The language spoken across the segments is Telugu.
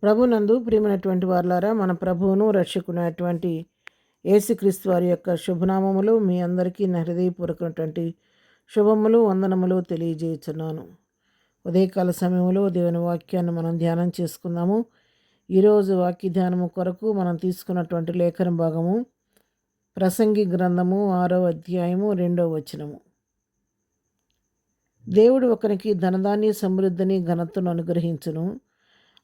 ప్రభునందు ప్రియమైనటువంటి వారలారా, మన ప్రభువును రక్షకునైనటువంటి యేసుక్రీస్తు వారి యొక్క శుభనామములు మీ అందరికీ నా హృదయపూర్వకమైనటువంటి శుభములు వందనములు తెలియజేయుచున్నాను. ఉదయకాల సమయంలో దేవుని వాక్యాన్ని మనం ధ్యానం చేసుకుందాము. ఈరోజు వాక్య ధ్యానము కొరకు మనం తీసుకున్నటువంటి లేఖన భాగము ప్రసంగి గ్రంథము 6వ అధ్యాయము 2వ వచనము. దేవుడు ఒకనికి ధనధాన్య సమృద్ధిని ఘనతను అనుగ్రహించును,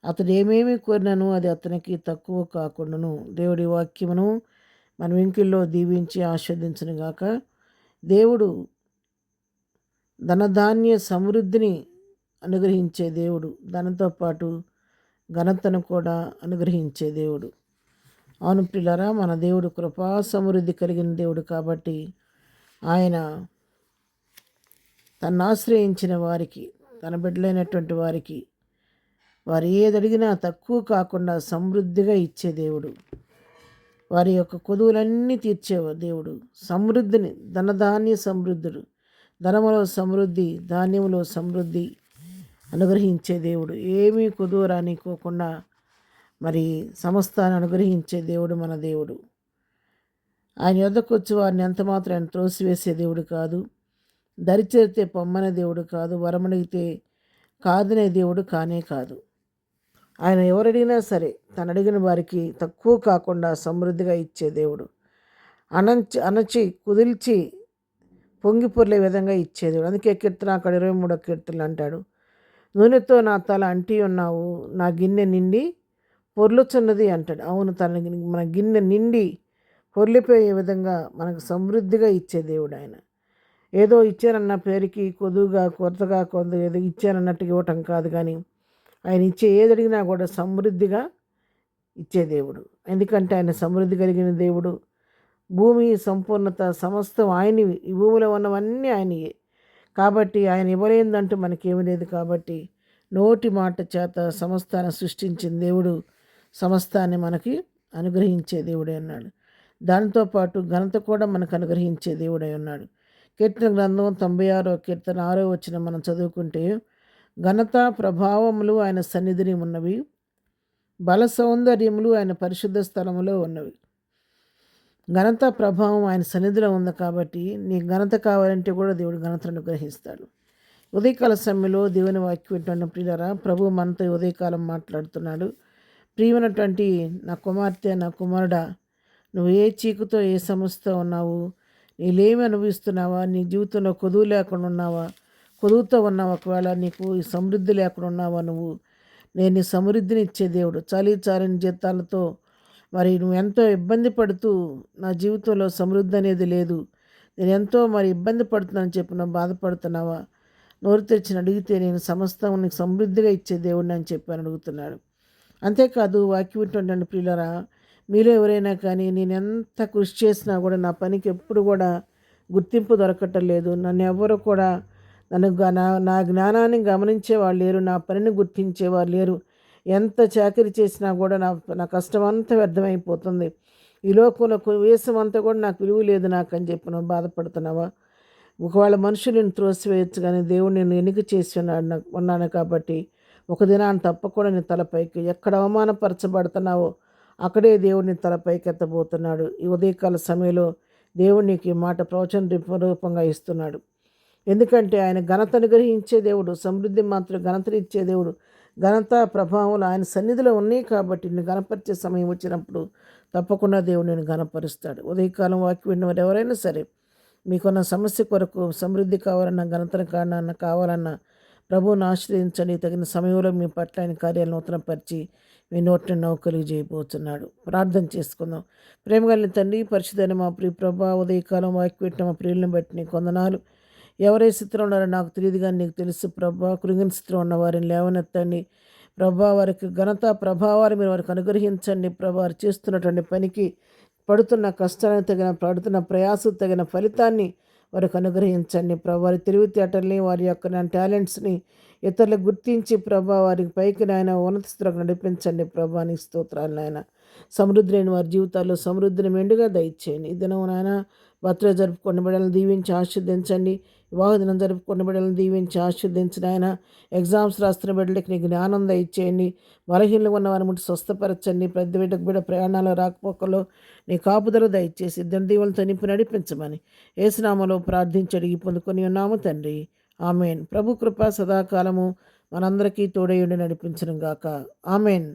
అతడు ఏమేమి కోరినను అది అతనికి తక్కువ కాకుండాను. దేవుడి వాక్యమును మన వెంకిల్లో దీవించి ఆస్వాదించును గాక. దేవుడు ధనధాన్య సమృద్ధిని అనుగ్రహించే దేవుడు, దానితో పాటు ఘనతను కూడా అనుగ్రహించే దేవుడు. అవును ప్రియులారా, మన దేవుడు కృపా సమృద్ధి కలిగిన దేవుడు కాబట్టి ఆయన తను ఆశ్రయించిన వారికి, తన బిడ్డలైనటువంటి వారికి వారు ఏదడిగినా తక్కువ కాకుండా సమృద్ధిగా ఇచ్చే దేవుడు. వారి యొక్క కొదువులన్నీ తీర్చే దేవుడు. సమృద్ధిని, ధనధాన్య సమృద్ధుడు, ధనములో సమృద్ధి, ధాన్యములో సమృద్ధి అనుగ్రహించే దేవుడు. ఏమీ కొదువు రానికోకుండా మరి సమస్తాన్ని అనుగ్రహించే దేవుడు మన దేవుడు. ఆయన యొద్దకు వచ్చి వారిని ఎంతమాత్రం ఆయన త్రోసివేసే దేవుడు కాదు. దరిచేరితే పొమ్మనే దేవుడు కాదు. వరమడిగితే కాదనే దేవుడు కానే కాదు. ఆయన ఎవరడిగినా సరే తను అడిగిన వారికి తక్కువ కాకుండా సమృద్ధిగా ఇచ్చే దేవుడు. అణచి కుదిల్చి పొంగి పొర్లే విధంగా ఇచ్చే దేవుడు. అందుకే కీర్తన అక్కడ 23వ కీర్తనలు అంటాడు, నూనెతో నా తల అంటి ఉన్నావు, నా గిన్నె నిండి పొర్లుచున్నది అంటాడు. అవును, మన గిన్నె నిండి పొర్లిపోయే విధంగా మనకు సమృద్ధిగా ఇచ్చే దేవుడు ఆయన. ఏదో ఇచ్చానన్న పేరుకి కొద్దుగా కొరతగా కొంత ఏదో ఇచ్చానన్నట్టుగా ఇవ్వటం కాదు, కానీ ఆయన ఇచ్చే ఏదడిగినా కూడా సమృద్ధిగా ఇచ్చే దేవుడు. ఎందుకంటే ఆయన సమృద్ధి కలిగిన దేవుడు. భూమి సంపూర్ణత సమస్తం ఆయనవి. ఈ భూమిలో ఉన్నవన్నీ ఆయనయే కాబట్టి ఆయన ఇవ్వలేదంటూ మనకేమీ లేదు. కాబట్టి నోటి మాట చేత సమస్తాన్ని సృష్టించిన దేవుడు సమస్తాన్ని మనకి అనుగ్రహించే దేవుడే ఉన్నాడు. దాంతోపాటు ఘనత కూడా మనకు అనుగ్రహించే దేవుడై ఉన్నాడు. కీర్తన గ్రంథం 96వ కీర్తన 6వ వచనం మనం చదువుకుంటే, ఘనత ప్రభావములు ఆయన సన్నిధిని ఉన్నవి, బల సౌందర్యములు ఆయన పరిశుద్ధ స్థలములో ఉన్నవి. ఘనత ప్రభావం ఆయన సన్నిధిలో ఉంది కాబట్టి నీకు ఘనత కావాలంటే కూడా దేవుడు ఘనతను అనుగ్రహిస్తాడు. ఉదయకాల సమయంలో దేవుని వాక్యం వింటున్న ప్రియులారా, ప్రభు మనతో ఉదయకాలం మాట్లాడుతున్నాడు. ప్రియమైనటువంటి నా కుమార్తె, నా కుమారుడా, నువ్వు ఏ చీకుతో ఏ సమస్యతో ఉన్నావు, నీలేమి అనుభవిస్తున్నావా, నీ జీవితంలో కొదువు లేకుండా ఉన్నావా, కొదువుతో ఉన్నావు, ఒకవేళ నీకు ఈ సమృద్ధి లేకుండా ఉన్నావా, నేను నీ సమృద్ధిని ఇచ్చే దేవుడు. చాలని జీతాలతో మరి నువ్వు ఎంతో ఇబ్బంది పడుతూ నా జీవితంలో సమృద్ధి అనేది లేదు, నేను ఎంతో మరి ఇబ్బంది పడుతున్నానని చెప్పి నువ్వు బాధపడుతున్నావా, నోరు తెరిచిన అడిగితే నేను సమస్తం నీకు సమృద్ధిగా ఇచ్చే దేవుడిని అని చెప్పి అడుగుతున్నాడు. అంతేకాదు, వాక్యం వింటుండండి ప్రియులరా, మీలో ఎవరైనా కానీ నేను ఎంత కృషి చేసినా కూడా నా పనికి ఎప్పుడు కూడా గుర్తింపు దొరకటం లేదు, నన్ను ఎవరు కూడా నా జ్ఞానాన్ని గమనించేవాళ్ళు లేరు, నా పనిని గుర్తించేవారు లేరు, ఎంత చాకరీ చేసినా కూడా నా కష్టం అంతా వ్యర్థమైపోతుంది, ఈ లోకంలో వేసం అంతా కూడా నాకు విలువ లేదు నాకు అని చెప్పి నువ్వు బాధపడుతున్నావా? ఒకవేళ మనుషులను త్రోసివేయచ్చు, కానీ దేవుడు నేను ఎన్నిక చేసి ఉన్నాను కాబట్టి ఒక దినాన్ని తప్పకుండా నీ తలపైకి ఎక్కడ అవమానపరచబడుతున్నావో అక్కడే దేవుడిని తలపైకి ఎత్తబోతున్నాడు. ఈ ఉదయకాల సమయంలో దేవుడు నీకు ఈ మాట ప్రవచన రూపంగా ఇస్తున్నాడు. ఎందుకంటే ఆయన ఘనత అనుగ్రహించే దేవుడు, సమృద్ధి మాత్రం ఘనతనిచ్చే దేవుడు. ఘనత ప్రభావాలు ఆయన సన్నిధిలో ఉన్నాయి కాబట్టి నేను గణపరిచే సమయం వచ్చినప్పుడు తప్పకుండా దేవుడు నేను గణపరుస్తాడు. ఉదయకాలం వాక్యం విన్నవారు ఎవరైనా సరే మీకున్న సమస్య కొరకు సమృద్ధి కావాలన్నా, ఘనతను కావాలన్నా ప్రభువును ఆశ్రయించండి. తగిన సమయంలో మీ పట్ల ఆయన కార్యాలను నూతనపరిచి మీ నోటిని నౌకలు చేయబోతున్నాడు. ప్రార్థన చేసుకుందాం. ప్రేమగలిగిన తండ్రి, పరిశుద్ధైన మా ప్రియ ప్రభా, ఉదయకాలం వాక్యం పెట్టిన మా ప్రియులను బట్టి నీకు వందనాలు. ఎవరే స్థితిలో ఉన్నారో నాకు తెలియదు, కానీ నీకు తెలుసు ప్రభా. కృంగిన స్థితిలో ఉన్న వారిని లేవనెత్తండి ప్రభా. వారికి ఘనత ప్రభావాలు మీరు వారికి అనుగ్రహించండి ప్రభా. వారు చేస్తున్నటువంటి పనికి, పడుతున్న కష్టానికి పడుతున్న ప్రయాసం తగిన ఫలితాన్ని వారికి అనుగ్రహించండి ప్రభా. వారి తెలివితేటల్ని, వారి యొక్క టాలెంట్స్ని ఇతరులకు గుర్తించి ప్రభా వారికి పైకి నాయన ఉన్నత స్థితిలోకి నడిపించండి ప్రభా. నీ స్తోత్రాలు నాయన. సమృద్ధి లేని వారి జీవితాల్లో సమృద్ధిని మెండుగా దయచేయండి. ఈ దినం నాయన బర్త్డే జరుపుకోండి, బిడ్డలను దీవించి ఆశీర్వదించండి. వివాహ దినం జరుపుకున్న బిడ్డలను దీవించి ఆశీర్దించిన ఆయన. ఎగ్జామ్స్ రాస్తున్న బిడ్డలకి నీ జ్ఞానం దయచేయండి. బలహీనలు ఉన్న వారిని ముట్టి స్వస్థపరచండి. ప్రతి బిడ్డకు బిడ్డ ప్రయాణాలు రాకపోకలో నీ కాపుదల దయచేసి దీవులతో నింపి నడిపించమని యేసునామములో ప్రార్థించి అడిగి పొందుకొని ఉన్నాము తండ్రి. ఆమెన్. ప్రభు కృప సదాకాలము మనందరికీ తోడయుండి నడిపించును గాక. ఆమెన్.